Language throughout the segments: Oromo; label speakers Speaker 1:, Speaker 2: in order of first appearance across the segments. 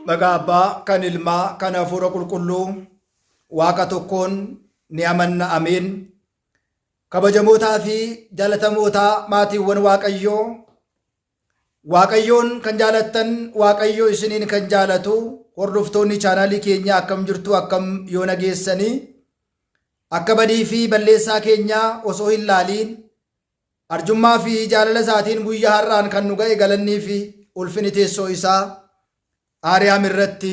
Speaker 1: Maqaa Abbaa, kan Ilmaa, kan Hafuura Qulqulluu, Waaqa tokkoon ni amanna. Ameen. Kabajamootaa fi jaalatamootaa maatiiwwan Waaqayyoo, Waaqayyoon kan jaalattan, Waaqayyoo isiniin kan jaalatu, hordoftoonni chaanaalii keenya akkam jirtu, akkam yoo nageessanii, akka badii fi balleessaa keenyaa osoo hin laaliin, arjummaa fi jaalala isaatiin guyyaa har'aan kan nu ga'e galannii fi ulfini teessoo isaa Aariyaam irratti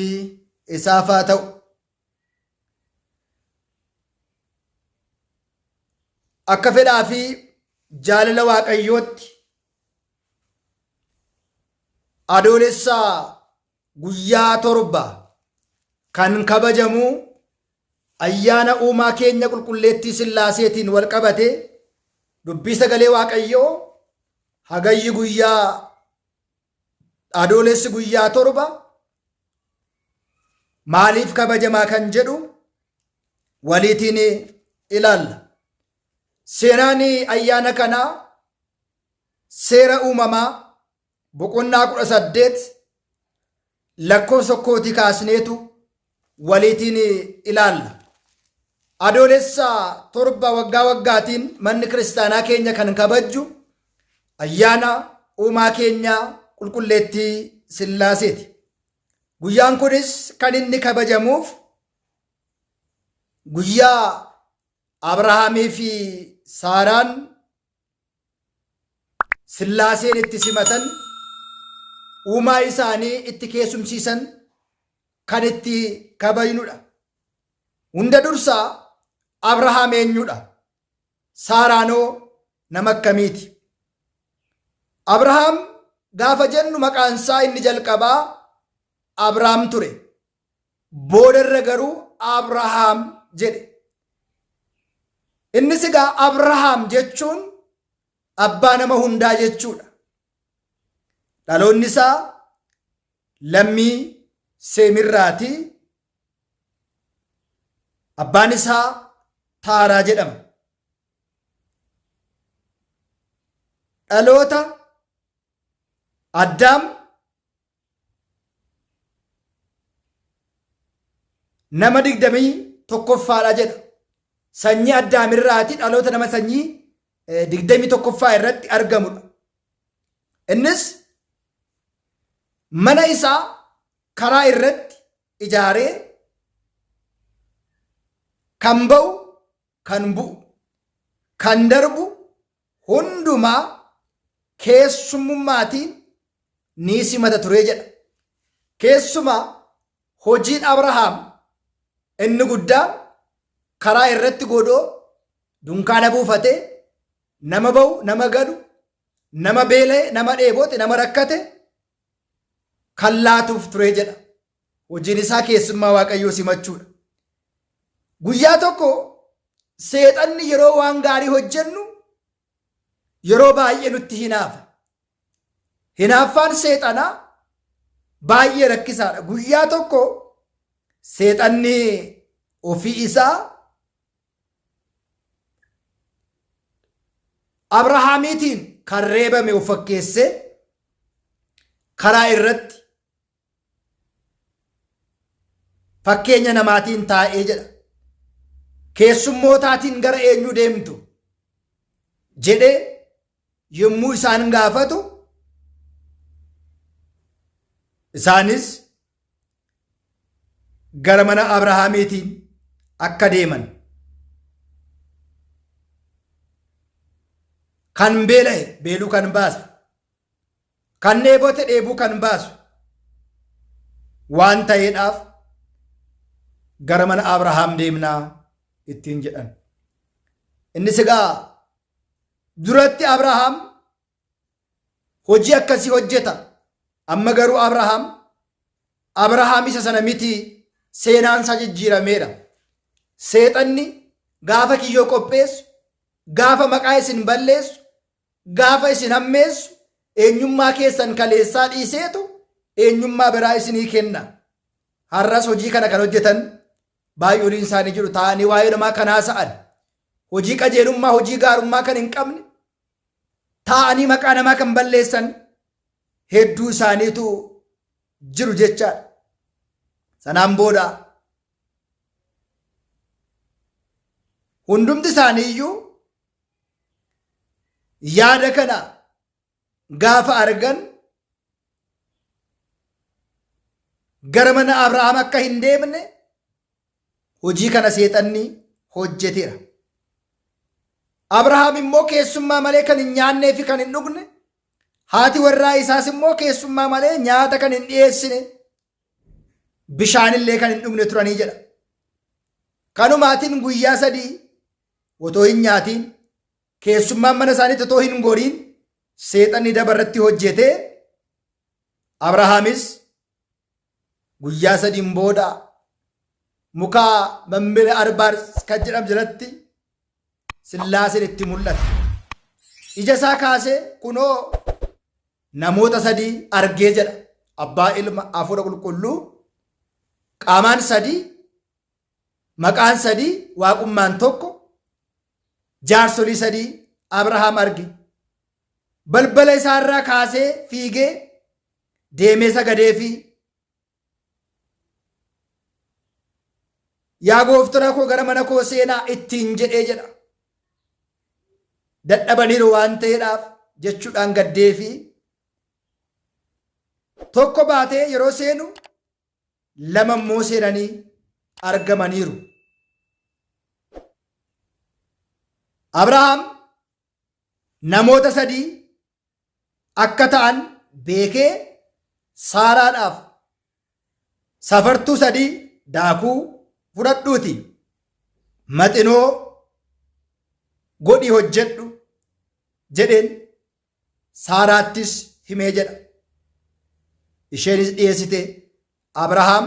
Speaker 1: isaaf haa ta'u. Akka fedhaa fi jaalala Waaqayyootti adoolessaa guyyaa 7 kan kabajamu ayyaana uumaa keenya qulqulleettii Sillaaseetiin wal qabate dubbii sagalee Waaqayyoo Hagayyi guyyaa adoolessi guyyaa 7 maaliif kabajamaa kan jedhu waliitiin ilaalla. Seenaan ayyaana kanaa seera uumamaa boqonnaa 18 lakkoofsa 1 kaasneetu waliitiin ilaalla. Adoolessa 7 waggaa waggaatiin manni kiristaanaa keenya kan kabajju ayyaana uumaa keenyaa qulqulleettii Sillaaseeti. Guyyaan kunis kan inni kabajamuuf guyyaa Abrahaamii fi Saaraan Sillaaseen itti simatan, uumaa isaanii itti keessumsiisan kan itti kabajnudha. Hunda dursaa Abrahaam eenyudha? Saaraanoo nama akkamiiti? Abrahaam gaafa jennu maqaan isaa inni jalqabaa Abrahaam ture. Boodarra garuu Abrahaam jedhe. Innis egaa Abrahaam jechuun abbaa nama hundaa jechuudha. Dhaloonni isaa lammii Seemirraati. Abbaan isaa Taaraa jedhama. Dhaloota Addaam nama 21ffaadha jedha. Sanyii Addaamirraati dhaloota nama sanyii 21ffaa irratti argamudha. Innis mana isaa karaa irratti ijaaree kan ba'u, kan bu'u, kan darbu hundumaa keessummummaatiin ni simata ture jedha. Keessumaa hojiin Abrahaam inni guddaan karaa irratti godoo dunkaana buufate nama ba'u, nama gadu, nama beela'e, nama dheebote, nama rakkate kan laatuuf ture jedha. Hojiin isaa keessummaa Waaqayyoo simachuudha. Guyyaa tokko seexanni yeroo waan gaarii hojjennu yeroo baay'ee nutti hinaafa. Hinaaffaan seexanaa baay'ee rakkisaadha. Guyyaa tokko seexanni ofii isaa Abrahaamiitiin kan reebame of fakkeessee karaa irratti fakkeenya namaatiin taa'ee jedha. Keessummootaatiin gara eenyu deemtu jedhee yommuu isaan gaafatu isaanis gara mana Abrahaamiitiin akka deeman, kan beela'e beeluu kan baasu, kan dheebote dheebuu kan baasu waan ta'eedhaaf gara mana Abrahaam deemnaa ittiin jedhan. Innis egaa duratti Abrahaam hojii akkasii hojjeta. Amma garuu Abrahaam isa sana miti, seenaan isaa jijjiirameera. Seexanni gaafa kiyyoo qopheessu, gaafa maqaa isin balleessu, gaafa isin hammeessu, eenyummaa keessan kaleessaa dhiiseetu eenyummaa biraa isinii kenna. Har'as hojii kana kan hojjetan baay'ooliin isaanii jiru. Taa'anii waa'ee namaa kanaa sa'an hojii qajeelummaa, hojii gaarummaa kan hin qabne taa'anii maqaa namaa kan balleessan hedduu isaaniitu jiru jechaadha. Sanaan booda hundumti isaanii iyyuu yaada kana gaafa argan gara mana Abrahaam akka hin deemne hojii kana seexanni hojjeteera. Abrahaam immoo keessummaa malee kan hin nyaannee fi kan hin dhugne, haati warraa isaas immoo keessummaa malee nyaata kan hin dhiyeessine, bishaanillee kan hin dhugne turanii jedha. Kanumaatiin guyyaa 3 otoo hin nyaatiin, keessummaan mana isaaniitti otoo hin goriin seexanni dabarratti hojjetee, Abrahaamis guyyaa 3 booda muka Mamre Arbaar kan jedhamu jalatti Sillaaseen itti mul'ate. Ija isaa kaasee kunoo namoota 3 argee jedha. Abbaa, Ilma, Hafuura Qulqulluu, qaamaan 3, maqaan 3, waaqummaan tokko, jaarsolii 3 Abrahaam arge. Balbala isaarraa kaasee fiigee deemee sagadee fi yaa gooftaa koo gara mana koo seenaa ittiin jedhee jedha. Dadhabaniiru waan ta'eedhaaf jechuudhaan gaddee fi tokko baatee yeroo seenu 2 immoo seenanii argamaniiru. Abrahaam namoota 3 akka ta'an beekee Saaraadhaaf safartuu 3 daakuu fudhadhuuti maxinoo godhi hojjedhu jedheen Saaraattis himee jedha. Isheenis dhiyeessite. Abrahaam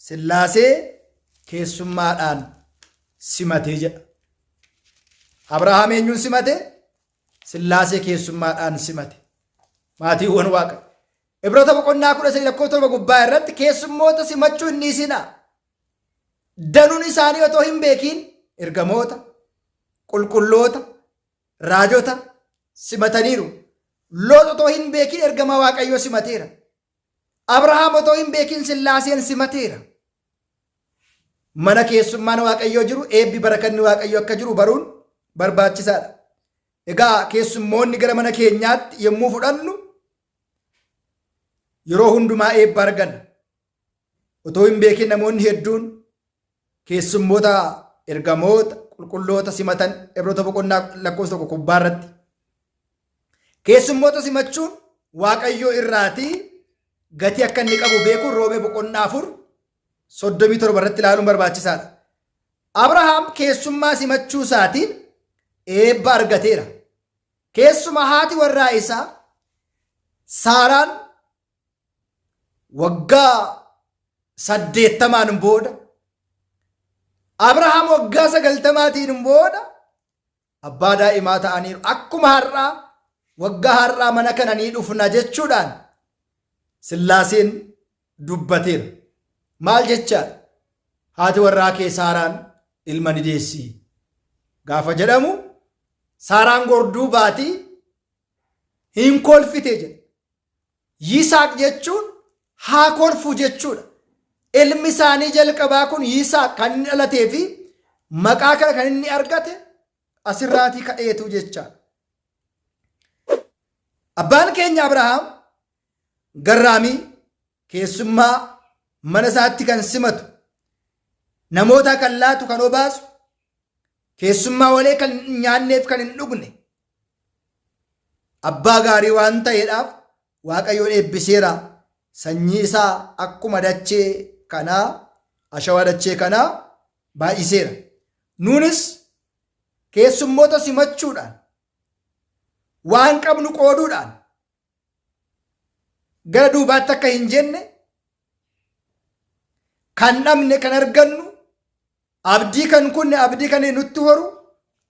Speaker 1: Sillaasee keessummaadhaan simatee jedha. Abrahaam eenyuun simate? Sillaasee keessummaadhaan simate. Maatiiwwan Waaqa. Ibroota boqonnaa 13 gubbaa irratti keessummoota simachuu hin dhiisinaa. Danuun isaanii otoo hin beekiin ergamoota, qulqulloota, raajota simataniiru. Loot otoo hin beekiin ergama Waaqayyoo simateera. Abrahaam otoo hin beekiin Sillaaseen simateera. Mana keessummaan Waaqayyoo jiru, eebbi barakanni Waaqayyoo akka jiru baruun barbaachisaadha. Egaa keessummoonni gara mana keenyaatti yommuu fudhannu yeroo hundumaa eebba arganna. Otoo hin beekiin namoonni hedduun keessummoota, ergamoota, qulqulloota simatan Ibroota boqonnaa 1 gubbaa irratti. Keessummoota simachuun Waaqayyoo irraatii gatii akka inni qabu beekuun Roomee boqonnaa 4:37 irratti ilaaluun barbaachisaadha. Abrahaam keessummaa simachuu isaatiin eebba argateera. Keessuma haati warraa isaa Saaraan waggaa 80 booda, Abrahaam waggaa 90 booda abbaa daa'imaa ta'aniiru. Akkuma har'aa waggaa har'aa mana kana ni dhufna jechuudhaan Sillaaseen dubbateera. Maal jechaadha? Haati warraa kee Saaraan ilma ni deessi gaafa jedhamu, Saaraan gorduu baatii hin kolfite jedha. Yisaaq jechuun haa kolfu jechuudha. Ilmi isaanii jalqabaa kun Yisaaq kan inni dhalatee fi maqaa kana kan inni argate asirraatii ka'eetu jechaadha. Abbaan keenya Abrahaam garraamii keessummaa mana isaatti kan simatu, namoota kan laatu, kan obaasu, keessummaa walee kan hin nyaanneef kan hin dhugne, abbaa gaarii waan ta'eedhaaf Waaqayyoon eebbiseera. Sanyii isaa akkuma dachee kanaa, ashawaa dachee kanaa baay'iseera. Nuunis keessummoota simachuudhaan, waan qabnu qooduudhaan gara duubaatti akka hin jenne, kan dhabne kan argannu, abdii kan kunne abdii kan nutti horu,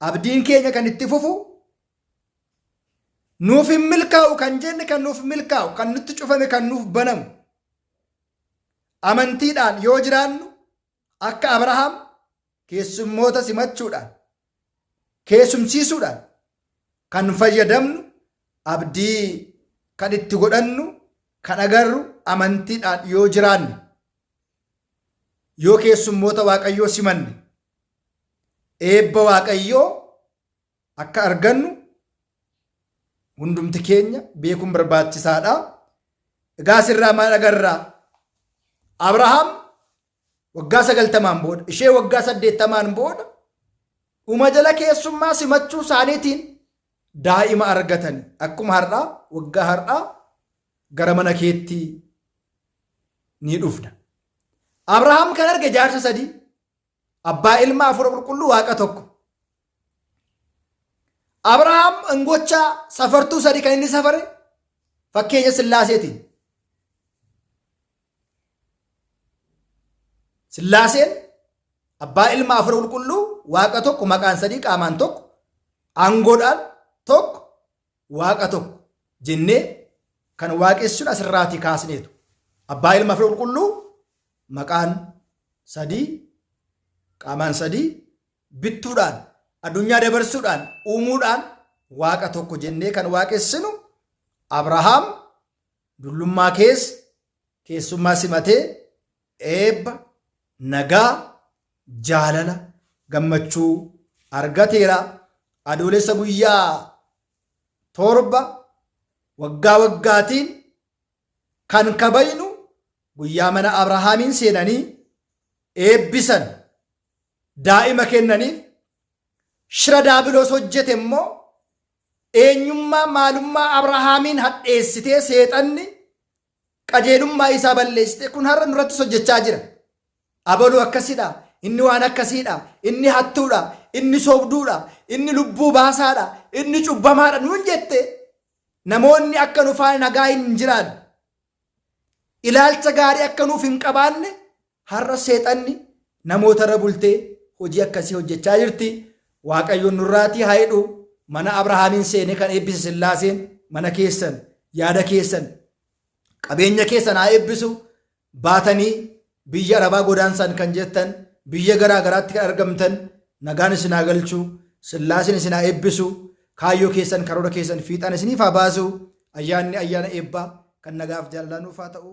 Speaker 1: abdiin keenya kan itti fufu, nuuf hin milkaa'u kan jenne kan nuuf milkaa'u, kan nutti cufame kan nuuf banamu, amantiidhaan yoo jiraannu akka Abrahaam keessummoota simachuudhaan, keessumsiisuudhaan kan fayyadamnu, abdii kan itti godhannu, kan agarru amantiidhaan yoo jiraanne yoo keessummoota waaqayyoo simanne eebba waaqayyoo akka argannu hundumti keenya beekuun barbaachisaadha. Egaa sirraa maal agarraa? Abrahaam waggaa 90 booda, ishee waggaa 80 booda dhuma jala keessummaa simachuu isaaniitiin daa'ima argatan. Akkuma har'aa waggaa har'aa gara mana keetti ni dhufna. Abrahaam kan arge jaarsa 3, abbaa ilmaa 4 qulqulluu waaqa tokko. Abrahaam ingochaa safartuu 3 kan inni safare fakkeenya Sillaaseetiin. Sillaaseen abbaa ilmaa 4 qulqulluu waaqa tokko, maqaan 3 qaamaan tokko, aangoodhaan tokko, waaqa tokko jennee kan waaqessuun asirraatii kaasneetu. Abbaa ilmaa 4 qulqulluu maqaan 3 qaamaan 3 bittuudhaan addunyaa dabarsuudhaan uumuudhaan waaqa tokko jennee kan waaqessinu Abrahaam dullummaa keessummaa simatee eebba, nagaa, jaalala, gammachuu argateera. Adoolessa guyyaa 7 waggaa waggaatiin kan kabajnu guyyaa mana Abrahaamiin seenanii eebbisan daa'ima kennaniif. Shira daabiloos hojjete immoo eenyummaa maalummaa Abrahaamiin hadheessitee seexanni qajeelummaa isaa balleessite. Kun har'a nurratti hojjechaa jira. Abaluu akkasiidha, inni waan akkasiidha, inni hattuudha, inni sobduudha, inni lubbuu baasaadha, inni cubbamaadha nuun jette namoonni akka nu faana nagaa hin jiraanne, ilaalcha gaarii akka nuuf hin qabaanne har'a seexanni namoota irra bultee hojii akkasii hojjechaa jirti. Waaqayyoon nurraatii haa hidhu. Mana Abrahaamiin seene kan eebbise Sillaaseen mana keessan, yaada keessan, qabeenya keessan haa eebbisu. Baatanii biyya Arabaa godaansan kan jettan, biyya garaa garaatti kan argamtan nagaan isin haa galchu. Sillaaseen isin haa eebbisu. Kaayyoo keessan, karoora keessan fiixaan isiniif haa baasu. Ayyaanni ayyaana eebbaa kan nagaaf jaalalaa nuuf haa ta'u.